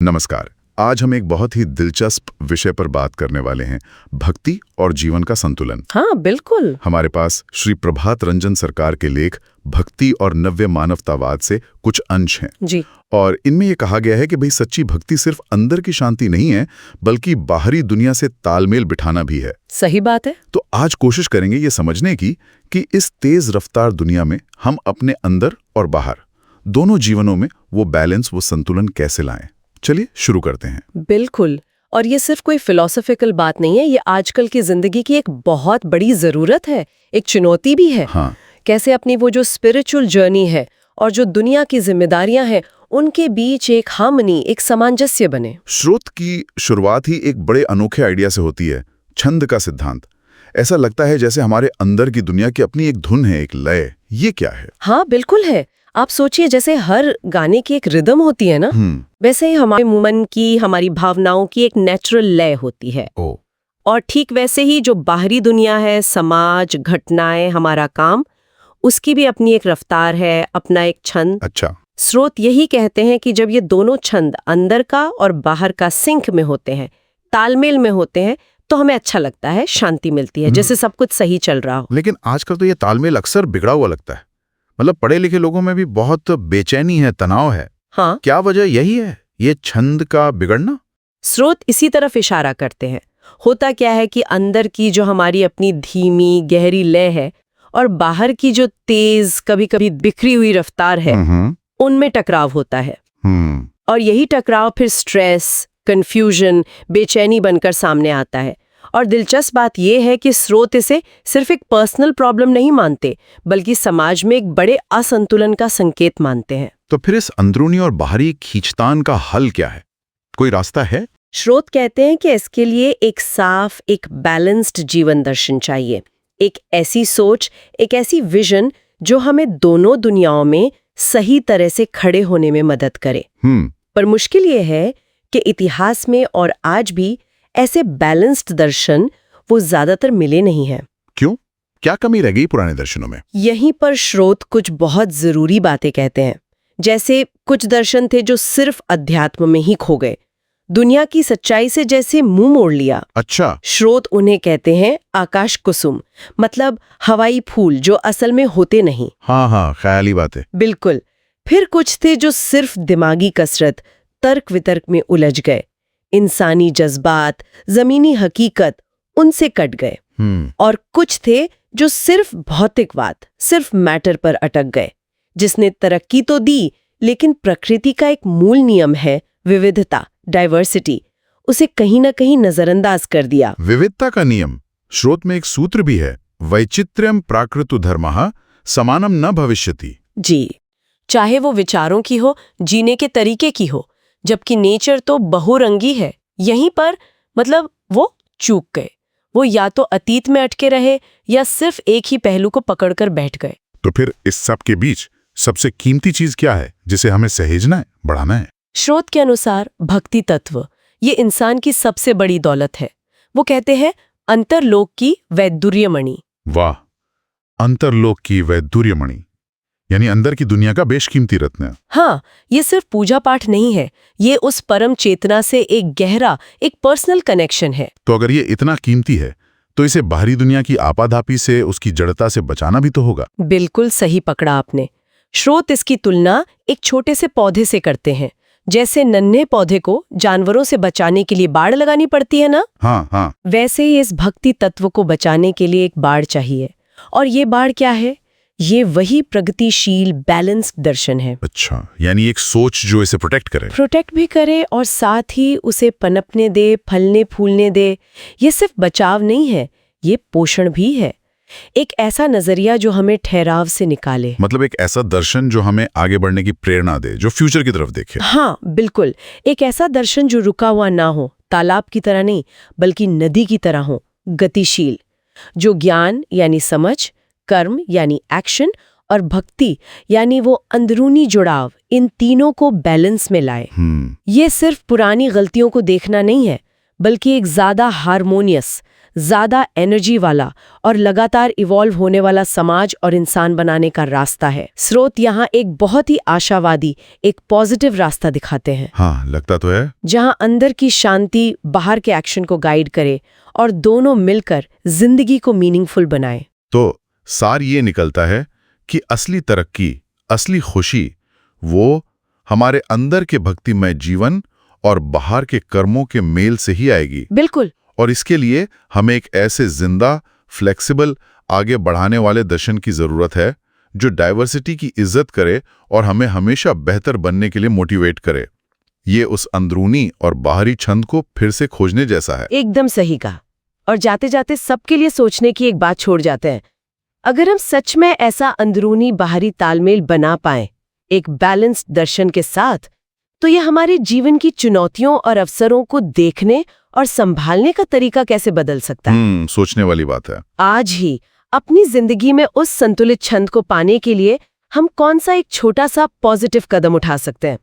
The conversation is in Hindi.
नमस्कार। आज हम एक बहुत ही दिलचस्प विषय पर बात करने वाले हैं, भक्ति और जीवन का संतुलन। हाँ बिल्कुल। हमारे पास श्री प्रभात रंजन सरकार के लेख भक्ति और नव्य मानवतावाद से कुछ अंश हैं जी। और इनमें ये कहा गया है कि भाई सच्ची भक्ति सिर्फ अंदर की शांति नहीं है, बल्कि बाहरी दुनिया से तालमेल बिठाना भी है। सही बात है। तो आज कोशिश करेंगे ये समझने की कि इस तेज रफ्तार दुनिया में हम अपने अंदर और बाहर दोनों जीवनों में वो बैलेंस, वो संतुलन कैसे लाएं। चलिए शुरू करते हैं। बिल्कुल। और ये सिर्फ कोई फिलोसॉफिकल बात नहीं है, ये आजकल की जिंदगी की एक बहुत बड़ी जरूरत है, एक चुनौती भी है। हाँ। कैसे अपनी वो जो स्पिरिचुअल जर्नी है और जो दुनिया की जिम्मेदारियां हैं, उनके बीच एक हार्मनी, एक सामंजस्य बने। स्रोत की शुरुआत ही एक बड़े अनोखे आइडिया से होती है, छंद का सिद्धांत। ऐसा लगता है जैसे हमारे अंदर की दुनिया की अपनी एक धुन है, एक लय। ये क्या है? हाँ बिल्कुल है। आप सोचिए, जैसे हर गाने की एक रिदम होती है ना, वैसे ही हमारे मन की, हमारी भावनाओं की एक नेचुरल लय होती है। और ठीक वैसे ही जो बाहरी दुनिया है, समाज, घटनाएं, हमारा काम, उसकी भी अपनी एक रफ्तार है, अपना एक छंद। अच्छा। स्रोत यही कहते हैं कि जब ये दोनों छंद अंदर का और बाहर का सिंक में होते हैं, तालमेल में होते हैं, तो हमें अच्छा लगता है, शांति मिलती है, जैसे सब कुछ सही चल रहा हो। लेकिन आजकल तो ये तालमेल अक्सर बिगड़ा हुआ लगता है। मतलब पढ़े लिखे लोगों में भी बहुत बेचैनी है, तनाव है। हाँ। क्या वजह यही है, ये छंद का बिगड़ना? स्रोत इसी तरफ इशारा करते हैं। होता क्या है कि अंदर की जो हमारी अपनी धीमी गहरी लय है और बाहर की जो तेज, कभी कभी बिखरी हुई रफ्तार है, उनमें टकराव होता है। और यही टकराव फिर स्ट्रेस, कंफ्यूजन, बेचैनी बनकर सामने आता है। और दिलचस्प बात यह है कि स्रोत इसे सिर्फ एक पर्सनल प्रॉब्लम नहीं मानते, बल्कि समाज में एक बड़े असंतुलन का संकेत मानते हैं। तो फिर इस अंदरूनी और बाहरी खींचतान का हल क्या है? कोई रास्ता है? स्रोत कहते हैं कि इसके लिए एक साफ, एक बैलेंस्ड जीवन दर्शन चाहिए। एक ऐसी सोच, एक ऐसी विजन जो हमें दोनों दुनियाओं में सही तरह से खड़े होने में मदद करे। पर मुश्किल ये है कि इतिहास में और आज भी ऐसे बैलेंस्ड दर्शन वो ज्यादातर मिले नहीं हैं। क्यों? क्या कमी रह गई पुराने दर्शनों में? यहीं पर स्रोत कुछ बहुत जरूरी बातें कहते हैं। जैसे कुछ दर्शन थे जो सिर्फ अध्यात्म में ही खो गए, दुनिया की सच्चाई से जैसे मुंह मोड़ लिया। अच्छा। स्रोत उन्हें कहते हैं आकाश कुसुम, मतलब हवाई फूल जो असल में होते नहीं। हाँ, ख्याली बात है। बिल्कुल। फिर कुछ थे जो सिर्फ दिमागी कसरत, तर्क वितर्क में उलझ गए। इंसानी जज्बात, जमीनी हकीकत उनसे कट गए। और कुछ थे जो सिर्फ भौतिकवाद, सिर्फ मैटर पर अटक गए, जिसने तरक्की तो दी, लेकिन प्रकृति का एक मूल नियम है विविधता, डाइवर्सिटी, उसे कहीं ना कहीं नजरअंदाज कर दिया। विविधता का नियम, स्रोत में एक सूत्र भी है, वैचित्र्यम प्राकृतु धर्मः समानम न भविष्यति। जी। चाहे वो विचारों की हो, जीने के तरीके की हो, जबकि नेचर तो बहुरंगी है। यहीं पर मतलब वो चूक गए। वो या तो अतीत में अटके रहे या सिर्फ एक ही पहलू को पकड़कर बैठ गए। तो फिर इस सब के बीच सबसे कीमती चीज क्या है जिसे हमें सहेजना है, बढ़ाना है? स्रोत के अनुसार भक्ति तत्व, ये इंसान की सबसे बड़ी दौलत है। वो कहते हैं अंतरलोक की वैदुर्यमणि। वाह, अंतरलोक की वैदुर्यमणि, यानी अंदर की दुनिया का बेशकीमती रत्न है। हाँ, ये सिर्फ पूजा पाठ नहीं है, ये उस परम चेतना से एक गहरा, एक पर्सनल कनेक्शन है। तो अगर ये इतना कीमती है, तो इसे बाहरी दुनिया की आपाधापी से, उसकी जड़ता से बचाना भी तो होगा। बिल्कुल सही पकड़ा आपने। स्रोत इसकी तुलना एक छोटे से पौधे से करते हैं। जैसे नन्हे पौधे को जानवरों से बचाने के लिए बाड़ लगानी पड़ती है ना, हाँ। वैसे ही इस भक्ति तत्व को बचाने के लिए एक बाड़ चाहिए। और ये बाड़ क्या है? ये वही प्रगतिशील बैलेंस्ड दर्शन है। अच्छा, यानी एक सोच जो इसे प्रोटेक्ट भी करे और साथ ही उसे पनपने दे, फलने फूलने दे। ये सिर्फ बचाव नहीं है, ये पोषण भी है। एक ऐसा नजरिया जो हमें ठहराव से निकाले। मतलब एक ऐसा दर्शन जो हमें आगे बढ़ने की प्रेरणा दे, जो फ्यूचर की तरफ देखे। हाँ बिल्कुल। एक ऐसा दर्शन जो रुका हुआ ना हो, तालाब की तरह नहीं, बल्कि नदी की तरह हो, गतिशील, जो ज्ञान यानी समझ, कर्म यानी एक्शन और भक्ति यानी वो अंदरूनी जुड़ाव, इन तीनों को बैलेंस में लाए। ये सिर्फ पुरानी गलतियों को देखना नहीं है, बल्कि एक ज्यादा हार्मोनियस, ज्यादा एनर्जी वाला और लगातार इवॉल्व होने वाला समाज और इंसान बनाने का रास्ता है। स्रोत यहाँ एक बहुत ही आशावादी, एक पॉजिटिव रास्ता दिखाते हैं। हाँ, लगता तो है। जहाँ अंदर की शांति बाहर के एक्शन को गाइड करे और दोनों मिलकर जिंदगी को मीनिंगफुल बनाए। तो सार ये निकलता है कि असली तरक्की, असली खुशी वो हमारे अंदर के भक्तिमय जीवन और बाहर के कर्मों के मेल से ही आएगी। बिल्कुल। और इसके लिए हमें एक ऐसे जिंदा, फ्लेक्सिबल, आगे बढ़ाने वाले दर्शन की जरूरत है जो डाइवर्सिटी की इज्जत करे और हमें हमेशा बेहतर बनने के लिए मोटिवेट करे। ये उस अंदरूनी और बाहरी छंद को फिर से खोजने जैसा है। एकदम सही कहा। और जाते जाते सबके लिए सोचने की एक बात छोड़ जाते हैं। अगर हम सच में ऐसा अंदरूनी बाहरी तालमेल बना पाएं, एक बैलेंस्ड दर्शन के साथ, तो ये हमारे जीवन की चुनौतियों और अवसरों को देखने और संभालने का तरीका कैसे बदल सकता है। सोचने वाली बात है। आज ही अपनी जिंदगी में उस संतुलित छंद को पाने के लिए हम कौन सा एक छोटा सा पॉजिटिव कदम उठा सकते हैं?